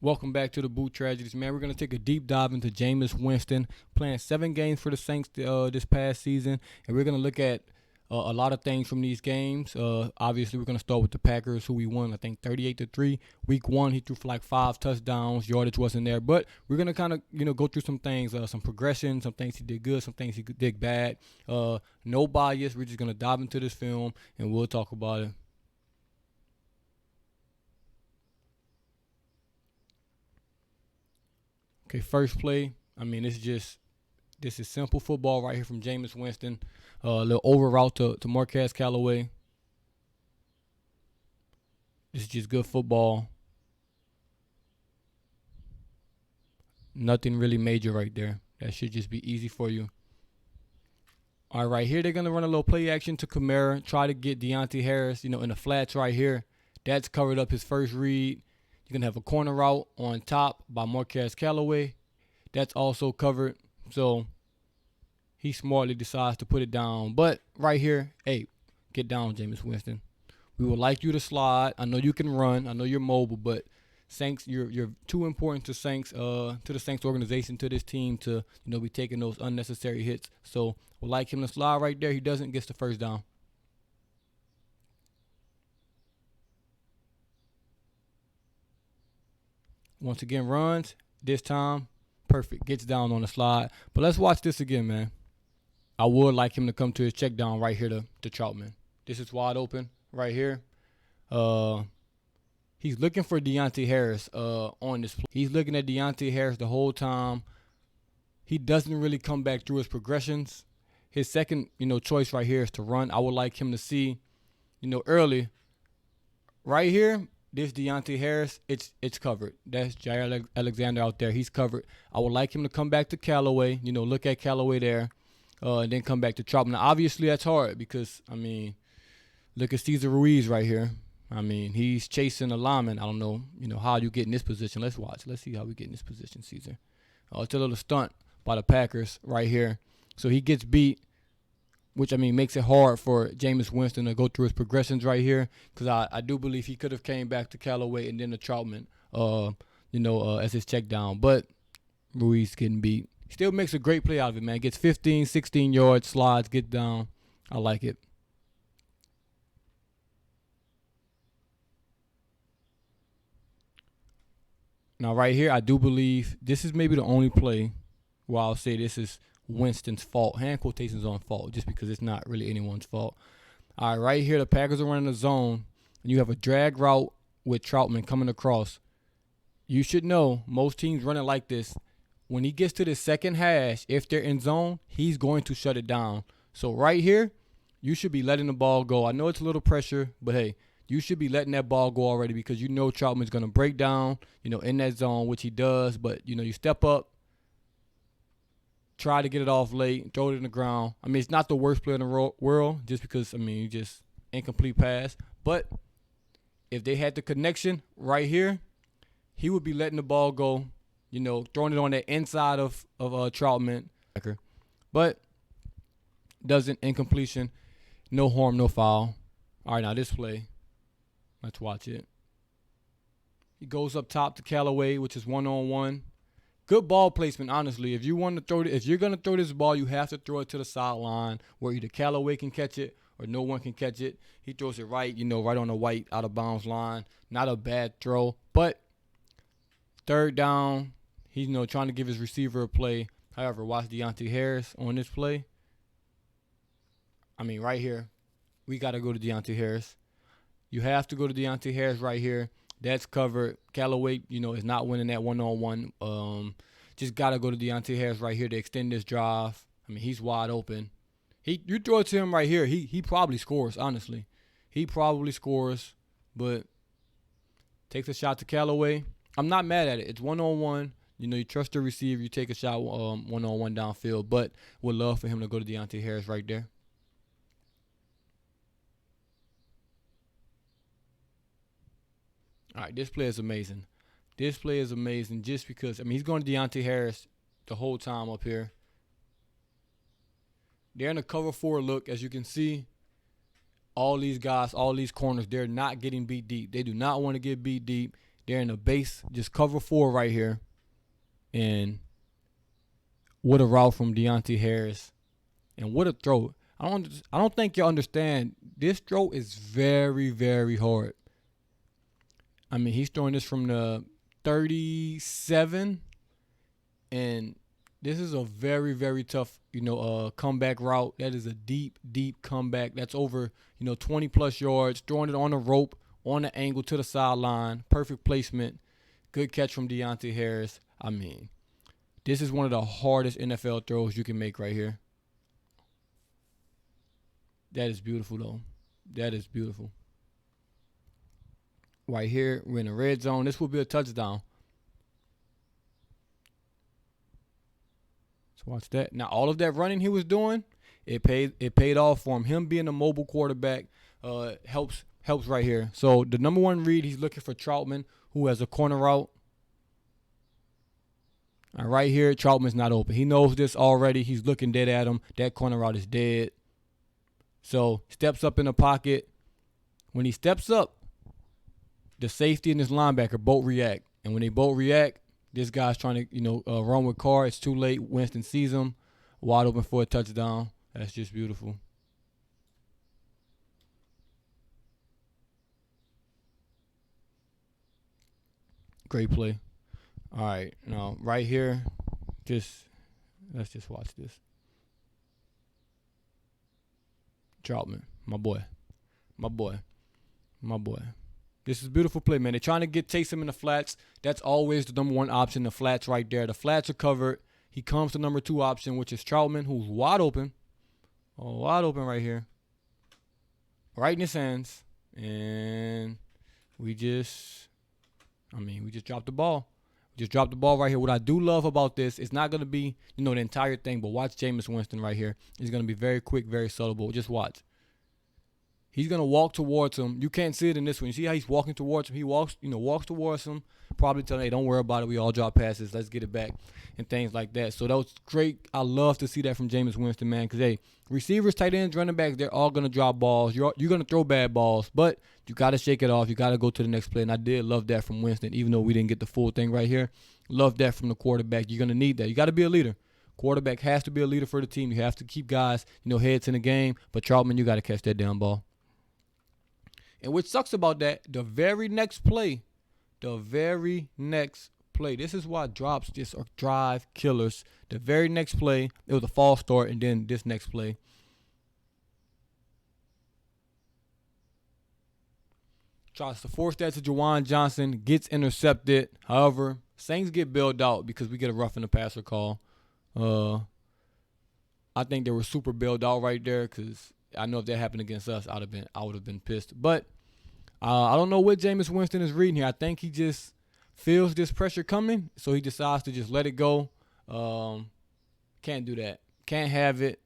Welcome back to the Boot Tragedies, man. We're going to take a deep dive into Jameis Winston, playing 7 games for the Saints this past season, and we're going to look at a lot of things from these games. Obviously, we're going to start with the Packers, who we won, I think, 38-3. Week 1, he threw for like 5 touchdowns. Yardage wasn't there, but we're going to kind of, go through some things, some progression, some things he did good, some things he did bad. No bias. We're just going to dive into this film, and we'll talk about it. Okay, first play. I mean, this is simple football right here from Jameis Winston. A little over route to Marquez Callaway. This is just good football. Nothing really major right there. That should just be easy for you. All right, here they're going to run a little play action to Kamara. Try to get Deontay Harris, in the flats right here. That's covered up his first read. You're going to have a corner route on top by Marquez Callaway. That's also covered. So he smartly decides to put it down. But right here, hey, get down, Jameis Winston. We would like you to slide. I know you can run. I know you're mobile, but Saints, you're too important to the Saints organization, to this team to be taking those unnecessary hits. So we'd like him to slide right there. He doesn't, gets the first down. Once again, runs. This time, perfect. Gets down on the slide. But let's watch this again, man. I would like him to come to his check down right here to Troutman. This is wide open right here. He's looking for Deontay Harris on this play. He's looking at Deontay Harris the whole time. He doesn't really come back through his progressions. His second, choice right here is to run. I would like him to see, early. Right here, this Deontay Harris, it's covered. That's Jair Alexander out there. He's covered. I would like him to come back to Callaway, look at Callaway there, and then come back to Troutman. Now, obviously, that's hard because, look at Cesar Ruiz right here. He's chasing a lineman. I don't know, how you get in this position. Let's watch. Let's see how we get in this position, Cesar. It's a little stunt by the Packers right here. So he gets beat, which, makes it hard for Jameis Winston to go through his progressions right here, because I do believe he could have came back to Callaway and then to Troutman, as his check down. But Ruiz getting beat. Still makes a great play out of it, man. Gets 15, 16 yards, slides, get down. I like it. Now, right here, I do believe this is maybe the only play where I'll say this is Winston's fault. Hand quotations on fault, just because it's not really anyone's fault. All right, right here, the Packers are running a zone, and you have a drag route with Troutman coming across. You should know most teams running like this. When he gets to the second hash, if they're in zone, he's going to shut it down. So right here, you should be letting the ball go. I know it's a little pressure, but hey, you should be letting that ball go already, because Troutman's going to break down, in that zone, which he does. But, you step up, try to get it off late, throw it in the ground. It's not the worst play in the world, just because, you just incomplete pass. But if they had the connection right here, he would be letting the ball go, throwing it on the inside of Troutman. But doesn't, incompletion, no harm, no foul. All right, now this play. Let's watch it. He goes up top to Callaway, which is one-on-one. Good ball placement, honestly. If you're gonna throw this ball, you have to throw it to the sideline where either Callaway can catch it or no one can catch it. He throws it right, right on the white out of bounds line. Not a bad throw, but third down, he's trying to give his receiver a play. However, watch Deontay Harris on this play. Right here, we got to go to Deontay Harris. You have to go to Deontay Harris right here. That's covered. Callaway, is not winning that one-on-one. Just got to go to Deontay Harris right here to extend this drive. He's wide open. You throw it to him right here, he probably scores, honestly. He probably scores, but takes a shot to Callaway. I'm not mad at it. It's one-on-one. You trust the receiver. You take a shot one-on-one downfield, but would love for him to go to Deontay Harris right there. All right, this play is amazing. This play is amazing just because, he's going to Deontay Harris the whole time up here. They're in a cover 4 look, as you can see. All these guys, all these corners, they're not getting beat deep. They do not want to get beat deep. They're in the base, just cover 4 right here. And what a route from Deontay Harris. And what a throw. I don't think you understand. This throw is very, very hard. I mean, he's throwing this from the 37. And this is a very, very tough, comeback route. That is a deep, deep comeback. That's over, 20 plus yards. Throwing it on the rope, on the angle to the sideline. Perfect placement. Good catch from Deontay Harris. I mean, this is one of the hardest NFL throws you can make right here. That is beautiful, though. That is beautiful. Right here, we're in the red zone. This will be a touchdown. So watch that. Now, all of that running he was doing, it paid off for him. Him being a mobile quarterback helps right here. So the number 1 read, he's looking for Troutman, who has a corner route. All right, here, Troutman's not open. He knows this already. He's looking dead at him. That corner route is dead. So steps up in the pocket. When he steps up, the safety and his linebacker both react. And when they both react, this guy's trying to, run with Carr. It's too late. Winston sees him. Wide open for a touchdown. That's just beautiful. Great play. All right. Now, right here, let's just watch this. Troutman, my boy. This is a beautiful play, man. They're trying to chase him in the flats. That's always the number 1 option, the flats right there. The flats are covered. He comes to number 2 option, which is Troutman, who's wide open. Oh, wide open right here. Right in his hands. And we just dropped the ball. Just drop the ball right here. What I do love about this, it's not going to be, the entire thing, but watch Jameis Winston right here. He's going to be very quick, very subtle. Just watch. He's going to walk towards him. You can't see it in this one. You see how he's walking towards him? He walks towards him, probably telling him, hey, don't worry about it. We all drop passes. Let's get it back and things like that. So that was great. I love to see that from Jameis Winston, man, because, hey, receivers, tight ends, running backs, they're all going to drop balls. You're going to throw bad balls, but you got to shake it off. You got to go to the next play, and I did love that from Winston, even though we didn't get the full thing right here. Love that from the quarterback. You're going to need that. You got to be a leader. Quarterback has to be a leader for the team. You have to keep guys, heads in the game, but Troutman, you got to catch that damn ball. And what sucks about that, the very next play, this is why drops just are drive killers. The very next play, it was a false start, and then this next play. Tries to force that to Juwan Johnson, gets intercepted. However, Saints get bailed out because we get a roughing the passer call. I think they were super bailed out right there because I know if that happened against us, I would have been pissed. But I don't know what Jameis Winston is reading here. I think he just feels this pressure coming, so he decides to just let it go. Can't do that. Can't have it.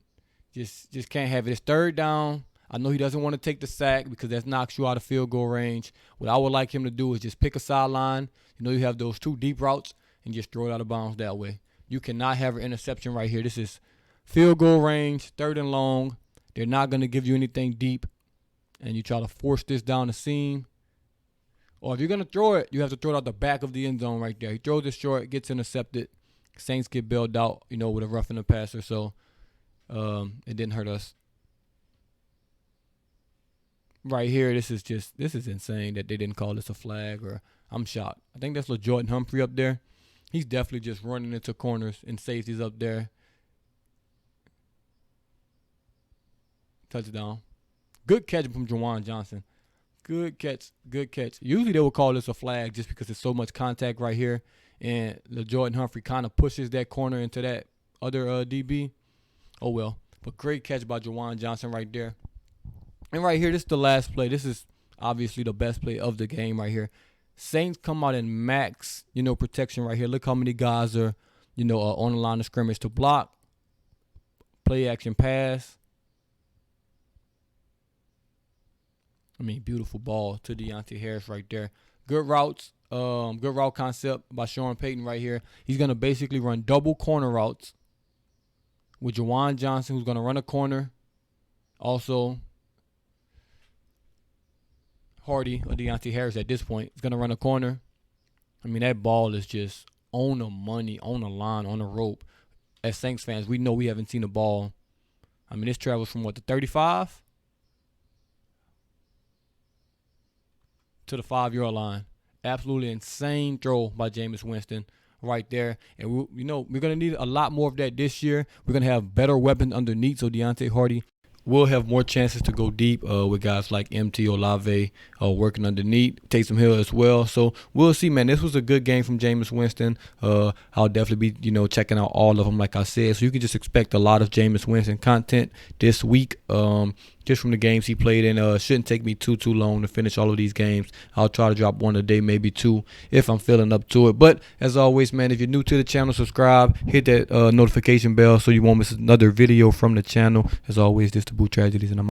Just can't have it. It's third down. I know he doesn't want to take the sack because that knocks you out of field goal range. What I would like him to do is just pick a sideline. You have those 2 deep routes and just throw it out of bounds that way. You cannot have an interception right here. This is field goal range, 3rd and long. They're not going to give you anything deep. And you try to force this down the seam. Or if you're going to throw it, you have to throw it out the back of the end zone right there. He throws it short, gets intercepted. Saints get bailed out, with a roughing the passer. So it didn't hurt us. Right here, this is insane that they didn't call this a flag, or I'm shocked. I think that's LaJordan Humphrey up there. He's definitely just running into corners and safeties up there. Touchdown. Good catch from Juwan Johnson. Good catch. Usually they would call this a flag just because there's so much contact right here. And LaJordan Humphrey kind of pushes that corner into that other DB. Oh, well. But great catch by Juwan Johnson right there. And right here, this is the last play. This is obviously the best play of the game right here. Saints come out in max, protection right here. Look how many guys are, on the line of scrimmage to block. Play action pass. Beautiful ball to Deontay Harris right there. Good routes, good route concept by Sean Payton right here. He's going to basically run double corner routes with Juwan Johnson, who's going to run a corner. Also, Hardy or Deontay Harris at this point is going to run a corner. I mean, that ball is just on the money, on the line, on the rope. As Saints fans, we know we haven't seen a ball. I mean, this travels from what, the 35 to the 5-yard line. Absolutely insane throw by Jameis Winston right there. And we're gonna need a lot more of that this year. We're gonna have better weapons underneath, so Deontay Hardy will have more chances to go deep with guys like MT Olave working underneath, Taysom Hill as well. So we'll see, man. This was a good game from Jameis Winston. I'll definitely be checking out all of them, like I said. So you can just expect a lot of Jameis Winston content this week. Just from the games he played in. Shouldn't take me too long to finish all of these games. I'll try to drop one a day, maybe two, if I'm feeling up to it. But as always, man, if you're new to the channel, subscribe, hit that notification bell so you won't miss another video from the channel. As always, this is the Boo Tragedies, and I'm